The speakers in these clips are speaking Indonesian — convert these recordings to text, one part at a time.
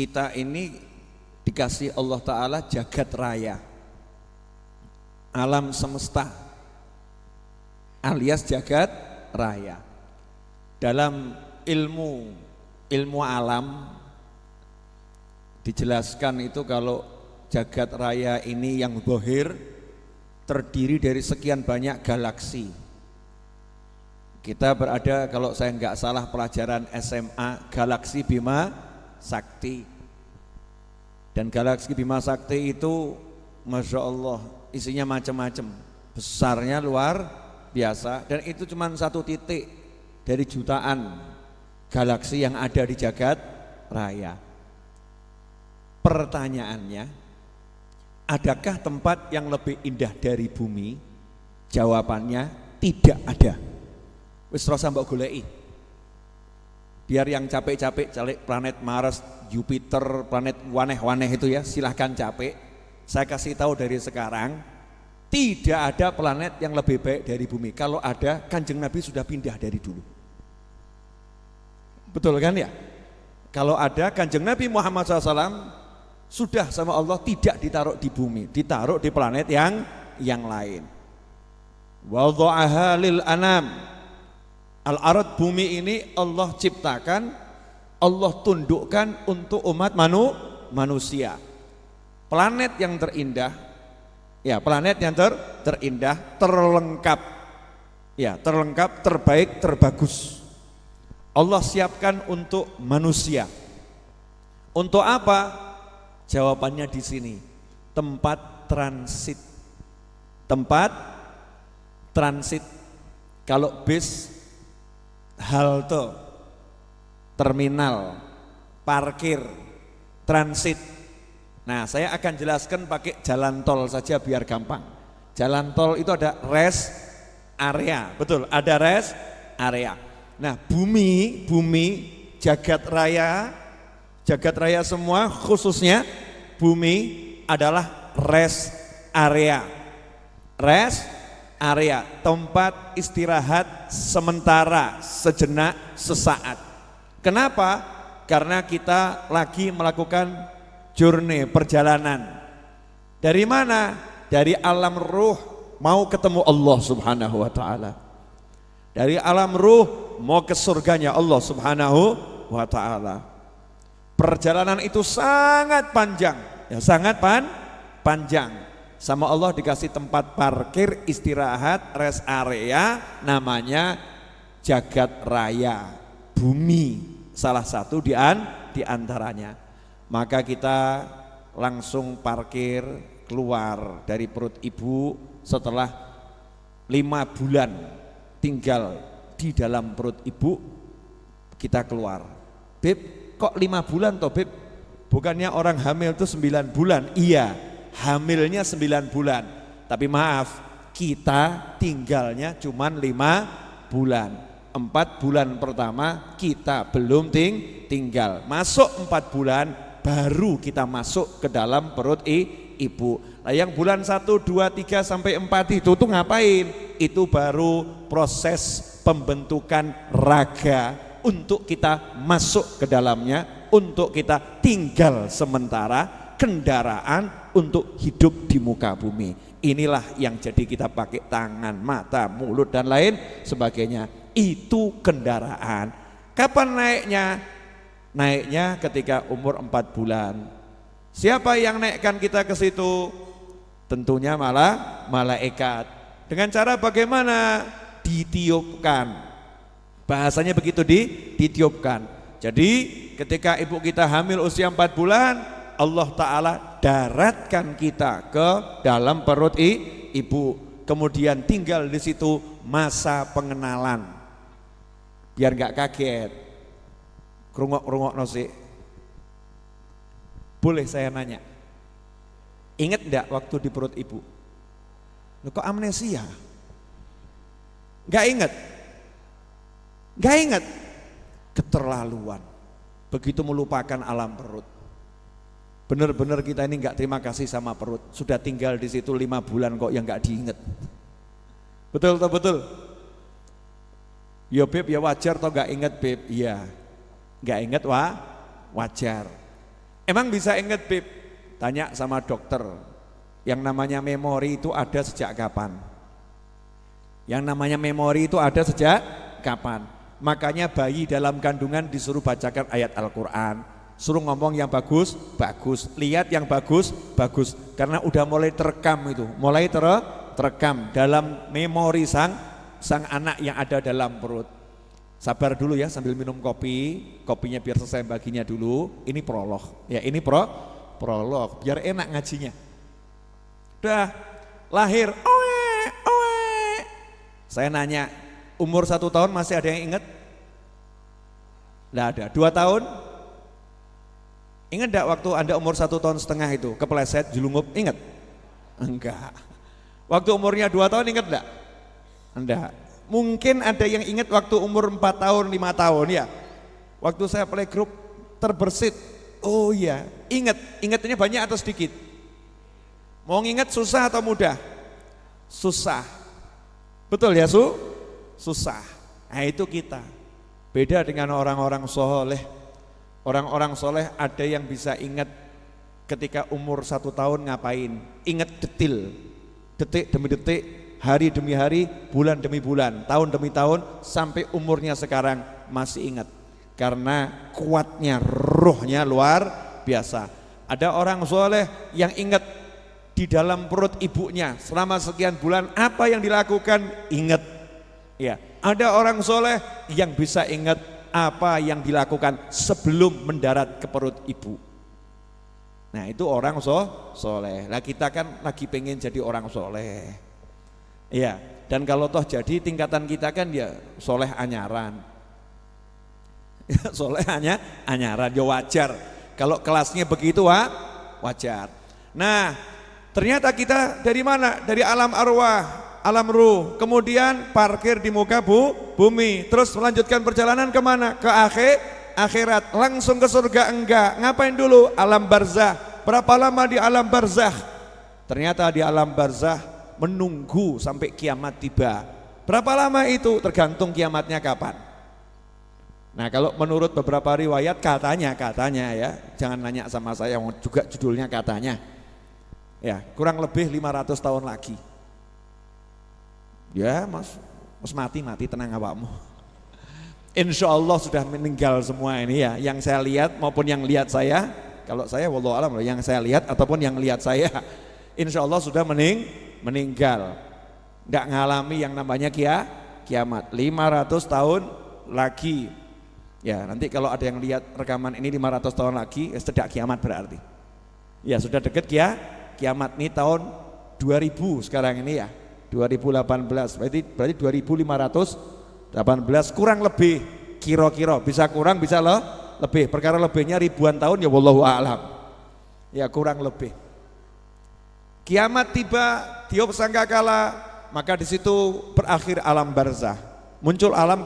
kita ini dikasih Allah Ta'ala jagat raya, alam semesta alias jagat raya. Dalam ilmu alam dijelaskan itu kalau jagat raya ini yang zahir terdiri dari sekian banyak galaksi. Kita berada, kalau saya nggak salah pelajaran SMA, galaksi Bima Sakti. Dan galaksi Bima Sakti itu Masya Allah isinya macam-macam, besarnya luar biasa, dan itu cuma satu titik dari jutaan galaksi yang ada di jagat raya. Pertanyaannya, adakah tempat yang lebih indah dari bumi? Jawabannya tidak ada. Wis rasa mbok goleki. Biar yang capek-capek cari planet Mars, Jupiter, planet waneh-waneh itu ya, silahkan capek. Saya kasih tahu dari sekarang, tidak ada planet yang lebih baik dari bumi. Kalau ada, Kanjeng Nabi sudah pindah dari dulu. Betul kan ya? Kalau ada, Kanjeng Nabi Muhammad SAW sudah sama Allah tidak ditaruh di bumi, ditaruh di planet yang lain. Wadha'aha lil anam. Al-arad, bumi ini Allah ciptakan, Allah tundukkan untuk umat manusia. Planet yang terindah, ya planet yang terindah, terlengkap, ya terlengkap, terbaik, terbagus. Allah siapkan untuk manusia. Untuk apa? Jawabannya di sini, tempat transit. Tempat transit. Kalau bis, halte, terminal, parkir, transit. Nah, saya akan jelaskan pakai jalan tol saja biar gampang. Jalan tol itu ada rest area, betul, ada rest area. Nah, bumi jagat raya semua, khususnya bumi adalah rest area. Rest area, tempat istirahat sementara, sejenak, sesaat. Kenapa? Karena kita lagi melakukan journey, perjalanan. Dari mana? Dari alam ruh mau ketemu Allah Subhanahu wa taala. Dari alam ruh mau ke surganya Allah Subhanahu wa taala. Perjalanan itu sangat panjang, ya sangat panjang. Sama Allah dikasih tempat parkir, istirahat, rest area, namanya jagat raya, bumi, salah satu di antaranya. Maka kita langsung parkir, keluar dari perut ibu setelah 5 bulan tinggal di dalam perut ibu, kita keluar. Beb, kok 5 bulan toh Beb? Bukannya orang hamil itu 9 bulan? Iya, hamilnya 9 bulan. Tapi maaf, kita tinggalnya cuma 5 bulan. 4 bulan pertama kita belum tinggal. Masuk 4 bulan baru kita masuk ke dalam perut ibu. Nah, yang bulan 1, 2, 3 sampai 4 itu tuh ngapain? Itu baru proses pembentukan raga untuk kita masuk ke dalamnya, untuk kita tinggal sementara, kendaraan untuk hidup di muka bumi. Inilah yang jadi kita pakai tangan, mata, mulut dan lain sebagainya. Itu kendaraan. Kapan naiknya? Naiknya ketika umur 4 bulan. Siapa yang naikkan kita ke situ? Tentunya malaikat. Dengan cara bagaimana? Ditiupkan. Bahasanya begitu, ditiupkan. Jadi ketika ibu kita hamil usia 4 bulan, Allah Ta'ala daratkan kita ke dalam perut ibu. Kemudian tinggal di situ masa pengenalan. Biar gak kaget. Rungok sih. Boleh saya nanya, ingat enggak waktu di perut ibu? Loh, kok amnesia? Gak ingat? Gak ingat? Keterlaluan. Begitu melupakan alam perut. Benar-benar kita ini gak terima kasih sama perut. Sudah tinggal di situ 5 bulan kok yang gak diingat. Betul toh betul? Ya Beb, ya wajar toh gak ingat Beb? Iya. Gak ingat wajar. Emang bisa inget Bib? Tanya sama dokter. Yang namanya memori itu ada sejak kapan? Yang namanya memori itu ada sejak kapan? Makanya bayi dalam kandungan disuruh bacakan ayat Al-Quran, suruh ngomong yang bagus, bagus, lihat yang bagus, bagus. Karena udah mulai terekam itu, mulai terekam dalam memori sang anak yang ada dalam perut. Sabar dulu ya sambil minum kopinya biar selesai baginya dulu. Ini prolog, ya ini prolog, biar enak ngajinya. Udah lahir, oe. Saya nanya, umur 1 tahun masih ada yang ingat? Nggak ada. 2 tahun? Ingat enggak waktu Anda umur 1,5 tahun itu kepleset jelungup, ingat? Enggak. Waktu umurnya 2 tahun ingat enggak? Enggak. Mungkin ada yang ingat waktu umur 4 tahun, 5 tahun ya. Waktu saya playgroup terbersit. Oh iya, ingatnya banyak atau sedikit? Mau ingat susah atau mudah? Susah. Betul ya susah. Nah itu kita. Beda dengan orang-orang soleh. Orang-orang soleh ada yang bisa ingat ketika umur 1 tahun ngapain. Ingat detil, detik demi detik, hari demi hari, bulan demi bulan, tahun demi tahun, sampai umurnya sekarang masih ingat. Karena kuatnya rohnya luar biasa. Ada orang soleh yang ingat di dalam perut ibunya selama sekian bulan apa yang dilakukan, ingat. Ya, ada orang soleh yang bisa ingat apa yang dilakukan sebelum mendarat ke perut ibu. Nah itu orang soleh. Nah kita kan lagi pengen jadi orang soleh. Ya, dan kalau toh jadi tingkatan kita kan ya soleh anyaran. Soleh anyaran, ya wajar. Kalau kelasnya begitu wajar. Nah ternyata kita dari mana? Dari alam arwah, alam ruh, kemudian parkir di muka bumi, terus melanjutkan perjalanan kemana? Ke akhirat, langsung ke surga enggak. Ngapain dulu? Alam barzah. Berapa lama di alam barzah? Ternyata di alam barzah menunggu sampai kiamat tiba. Berapa lama itu? Tergantung kiamatnya kapan. Nah kalau menurut beberapa riwayat katanya ya, jangan nanya sama saya juga judulnya katanya. Ya, kurang lebih 500 tahun lagi. Ya, Mas mati tenang awakmu. Insya Allah sudah meninggal semua ini ya, yang saya lihat maupun yang lihat saya. Kalau saya wallahu alam loh, yang saya lihat ataupun yang lihat saya, insya Allah sudah meninggal. Nggak ngalami yang namanya kiamat. 500 tahun lagi. Ya, nanti kalau ada yang lihat rekaman ini 500 tahun lagi, ya sudah kiamat berarti. Ya, sudah deket kiamat nih tahun 2000 sekarang ini ya. 2018 berarti 2518 kurang lebih, kira-kira bisa kurang bisa lebih, perkara lebihnya ribuan tahun ya wallahu a'lam. Ya kurang lebih. Kiamat tiba, tiup sangkakala, maka di situ berakhir alam barzah. Muncul alam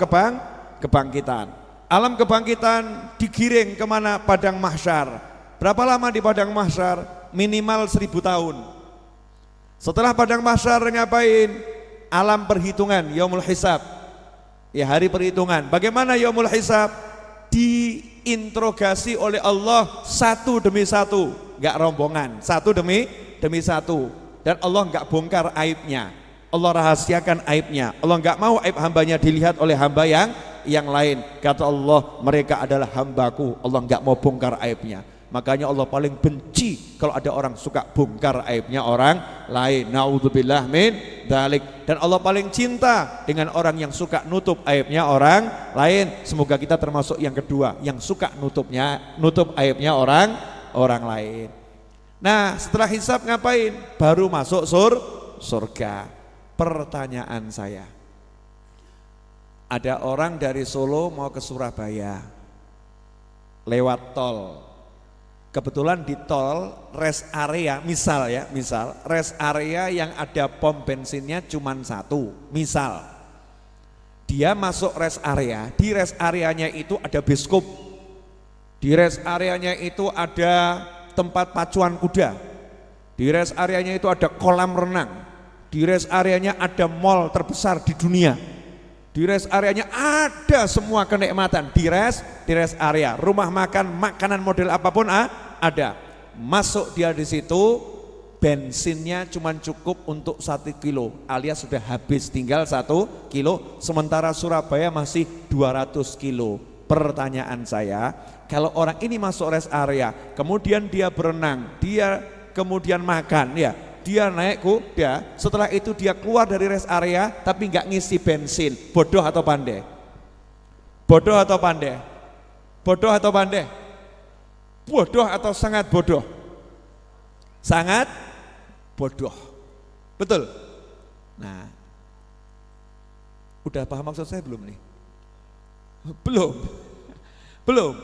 kebangkitan. Alam kebangkitan digiring kemana? Padang mahsyar. Berapa lama di padang mahsyar? Minimal 1000 tahun. Setelah padang mahsyar ngapain? Alam perhitungan, yaumul hisab. Ya hari perhitungan. Bagaimana yaumul hisab? Diinterogasi oleh Allah satu demi satu, enggak rombongan, satu demi satu. Dan Allah enggak bongkar aibnya. Allah rahasiakan aibnya. Allah enggak mau aib hambanya dilihat oleh hamba yang lain. Kata Allah, mereka adalah hambaku. Allah enggak mau bongkar aibnya. Makanya Allah paling benci kalau ada orang suka bongkar aibnya orang lain. Na'udzubillah min dzalik. Dan Allah paling cinta dengan orang yang suka nutup aibnya orang lain. Semoga kita termasuk yang kedua, yang suka nutup aibnya orang lain. Nah, setelah hisab ngapain? Baru masuk surga. Pertanyaan saya, ada orang dari Solo mau ke Surabaya lewat tol. Kebetulan di tol rest area, misal rest area yang ada pom bensinnya cuma satu. Misal dia masuk rest area, di rest areanya itu ada biskup, di rest areanya itu ada tempat pacuan kuda, di rest areanya itu ada kolam renang, di rest areanya ada mall terbesar di dunia, di rest areanya ada semua kenikmatan di rest area, rumah makan, makanan model apapun Ada. Masuk dia di situ, bensinnya cuma cukup untuk 1 kilo alias sudah habis, tinggal 1 kilo, sementara Surabaya masih 200 kilo. Pertanyaan saya, kalau orang ini masuk rest area, kemudian dia berenang, dia kemudian makan, ya, dia naik kuda, setelah itu dia keluar dari rest area tapi nggak ngisi bensin, bodoh atau pandai? Bodoh atau pandai? Bodoh atau pandai? Bodoh atau sangat bodoh? Sangat bodoh, betul. Nah, udah paham maksud saya belum nih? Belum.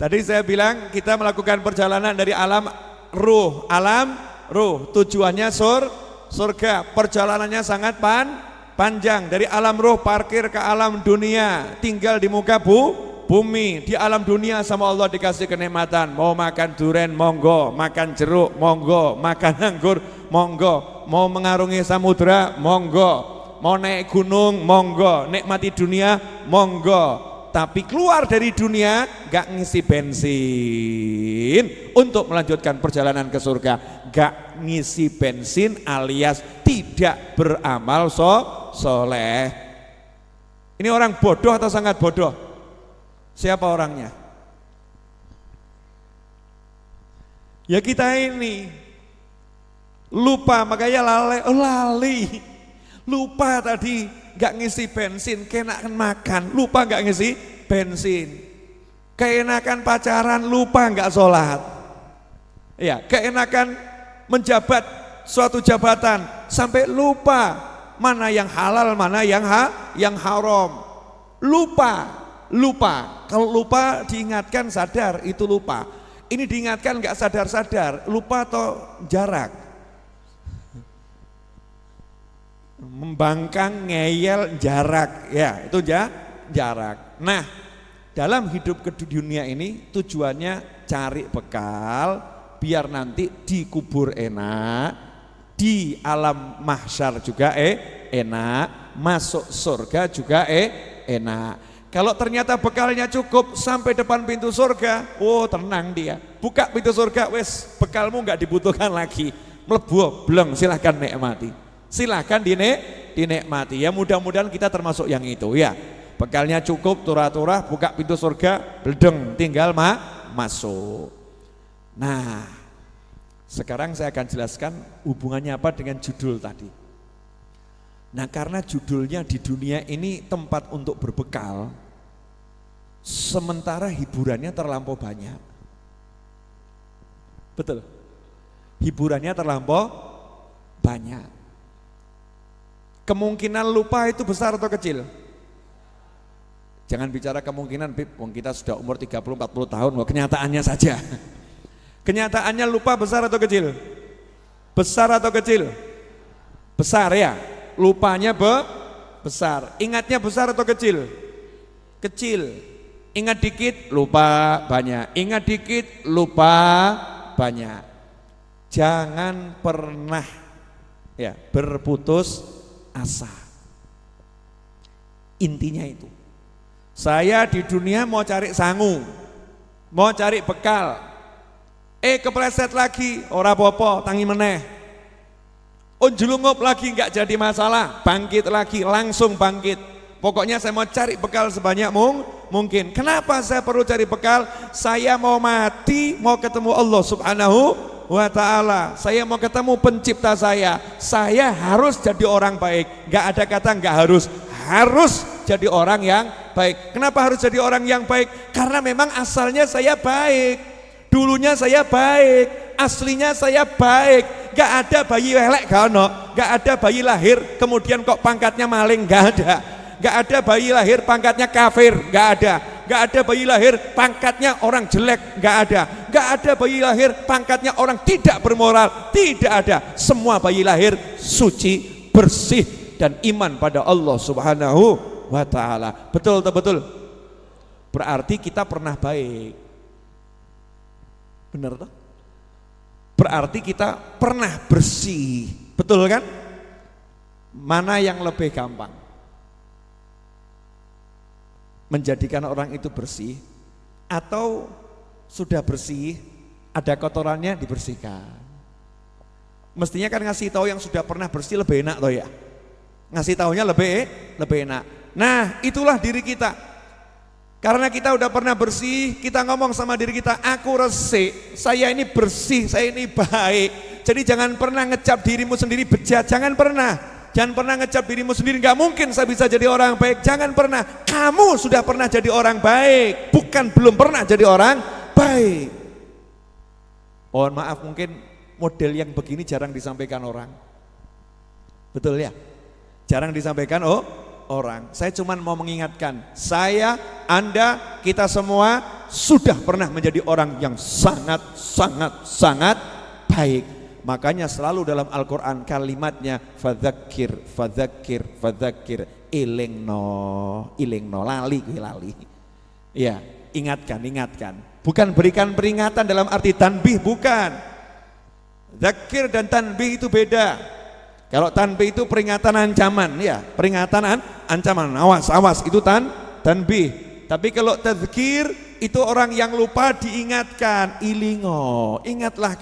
Tadi saya bilang kita melakukan perjalanan dari alam ruh, tujuannya surga. Perjalanannya sangat panjang, dari alam ruh parkir ke alam dunia, tinggal di muka bumi. Di alam dunia sama Allah dikasih kenikmatan, mau makan durian monggo, makan jeruk monggo, makan anggur monggo, mau mengarungi samudra monggo, mau naik gunung monggo, nikmati dunia monggo. Tapi keluar dari dunia gak ngisi bensin untuk melanjutkan perjalanan ke surga, gak ngisi bensin alias tidak beramal soleh. Ini orang bodoh atau sangat bodoh? Siapa orangnya? Ya kita ini lupa, makanya lali. Lupa tadi gak ngisi bensin, keenakan makan, lupa gak ngisi bensin. Keenakan pacaran, lupa gak sholat. Ya, keenakan menjabat suatu jabatan, sampai lupa mana yang halal, mana yang haram. Lupa. Kalau lupa diingatkan sadar, itu lupa. Ini diingatkan gak sadar-sadar, lupa atau jarak. Membangkang, ngeyel, jarak, ya itu jarak. Nah, dalam hidup ke dunia ini tujuannya cari bekal biar nanti dikubur enak, di alam mahsyar juga enak, masuk surga juga enak. Kalau ternyata bekalnya cukup sampai depan pintu surga, oh tenang dia, buka pintu surga, wes bekalmu nggak dibutuhkan lagi, mlebu bleng, silahkan nikmati. Silahkan dinikmati. Ya mudah-mudahan kita termasuk yang itu ya. Bekalnya cukup, turah-turah, buka pintu surga, bledeng, tinggal masuk. Nah, sekarang saya akan jelaskan hubungannya apa dengan judul tadi. Nah, karena judulnya di dunia ini tempat untuk berbekal, sementara hiburannya terlampau banyak. Betul. Hiburannya terlampau banyak. Kemungkinan lupa itu besar atau kecil? Jangan bicara kemungkinan, Bib, kita sudah umur 30-40 tahun, kenyataannya saja. Kenyataannya lupa besar atau kecil? Besar atau kecil? Besar ya, lupanya besar. Ingatnya besar atau kecil? Kecil. Ingat dikit, lupa banyak. Ingat dikit, lupa banyak. Jangan pernah ya berputus asa. Intinya itu. Saya di dunia mau cari sangu, mau cari bekal. Kepleset lagi, ora popo, tangi meneh. Jelungup lagi nggak jadi masalah, bangkit lagi, langsung bangkit. Pokoknya saya mau cari bekal sebanyak mungkin. Kenapa saya perlu cari bekal? Saya mau mati, mau ketemu Allah Subhanahu wa ta'ala. Saya mau ketemu pencipta saya. Saya harus jadi orang baik. Gak ada kata gak harus jadi orang yang baik. Kenapa harus jadi orang yang baik? Karena memang asalnya saya baik, dulunya saya baik, aslinya saya baik. Gak ada bayi lelek, gak ada bayi lahir kemudian kok pangkatnya maling, gak ada. Gak ada bayi lahir pangkatnya kafir, gak ada. Gak ada bayi lahir pangkatnya orang jelek, gak ada. Gak ada bayi lahir pangkatnya orang tidak bermoral, tidak ada. Semua bayi lahir suci, bersih dan iman pada Allah Subhanahu wa ta'ala. Betul atau betul? Berarti kita pernah baik. Benar toh? Berarti kita pernah bersih. Betul kan? Mana yang lebih gampang? Menjadikan orang itu bersih, atau sudah bersih ada kotorannya dibersihkan. Mestinya kan ngasih tahu yang sudah pernah bersih lebih enak loh ya. Ngasih taunya lebih enak. Nah, itulah diri kita. Karena kita udah pernah bersih, kita ngomong sama diri kita, aku resik, saya ini bersih, saya ini baik. Jadi jangan pernah ngecap dirimu sendiri bejat, jangan pernah. Jangan pernah ngecap dirimu sendiri, gak mungkin saya bisa jadi orang baik, jangan pernah. Kamu sudah pernah jadi orang baik, bukan belum pernah jadi orang baik. Mohon maaf, mungkin model yang begini jarang disampaikan orang. Betul ya? Jarang disampaikan orang. Saya cuma mau mengingatkan, saya, Anda, kita semua sudah pernah menjadi orang yang sangat baik. Makanya selalu dalam Al-Quran kalimatnya fadzakir, ilingno, lali. Ya, ingatkan. Bukan berikan peringatan dalam arti tanbih, bukan. Zakir dan tanbih itu beda. Kalau tanbih itu peringatan ancaman, ya, peringatan ancaman, awas itu tanbih. Tapi kalau tadzkir itu orang yang lupa diingatkan, ilingo, ingatlah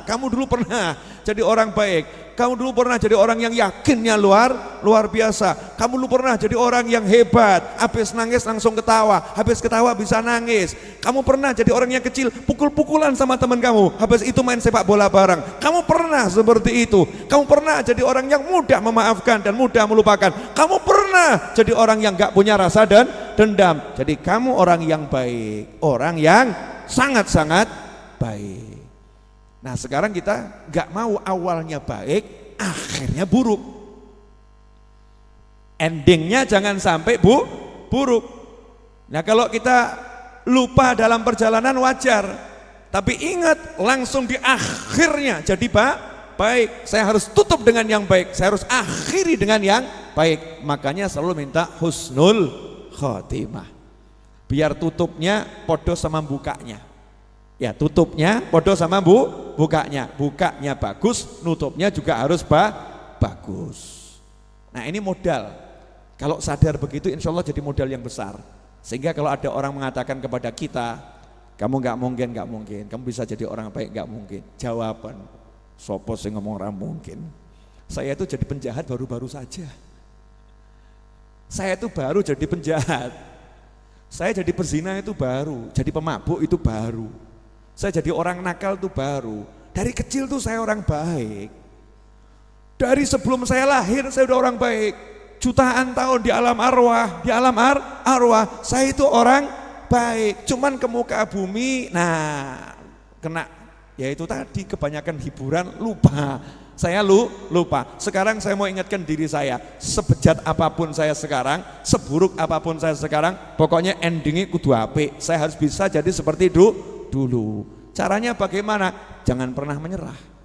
kamu dulu pernah jadi orang baik, kamu dulu pernah jadi orang yang yakinnya luar biasa, kamu dulu pernah jadi orang yang hebat, habis nangis langsung ketawa, habis ketawa bisa nangis, kamu pernah jadi orang yang kecil pukul-pukulan sama teman kamu, habis itu main sepak bola bareng, kamu pernah seperti itu, kamu pernah jadi orang yang mudah memaafkan dan mudah melupakan, kamu pernah jadi orang yang gak punya rasa dan dendam. Jadi kamu orang yang baik, orang yang sangat baik. Nah sekarang kita gak mau awalnya baik, akhirnya buruk. Endingnya jangan sampai buruk. Nah kalau kita lupa dalam perjalanan wajar, tapi ingat langsung di akhirnya jadi baik. Saya harus tutup dengan yang baik, saya harus akhiri dengan yang baik. Makanya selalu minta husnul khotimah, biar tutupnya podo sama bukanya. Ya tutupnya podo sama bukanya bagus, nutupnya juga harus bagus. Nah ini modal, kalau sadar begitu insya Allah jadi modal yang besar. Sehingga kalau ada orang mengatakan kepada kita, kamu gak mungkin, kamu bisa jadi orang baik, gak mungkin. Jawaban, sopo sing ngomong ora mungkin. Saya itu jadi penjahat baru-baru saja. Saya itu baru jadi penjahat. Saya jadi pezina itu baru, jadi pemabuk itu baru. Saya jadi orang nakal itu baru. Dari kecil tuh saya orang baik. Dari sebelum saya lahir saya udah orang baik. Jutaan tahun di alam arwah, saya itu orang baik. Cuman ke muka bumi, nah kena, ya itu tadi kebanyakan hiburan, lupa. Saya lupa. Sekarang saya mau ingatkan diri saya, sebejat apapun saya sekarang, seburuk apapun saya sekarang, pokoknya endingnya kudu apik. Saya harus bisa jadi seperti dulu. Caranya bagaimana? Jangan pernah menyerah.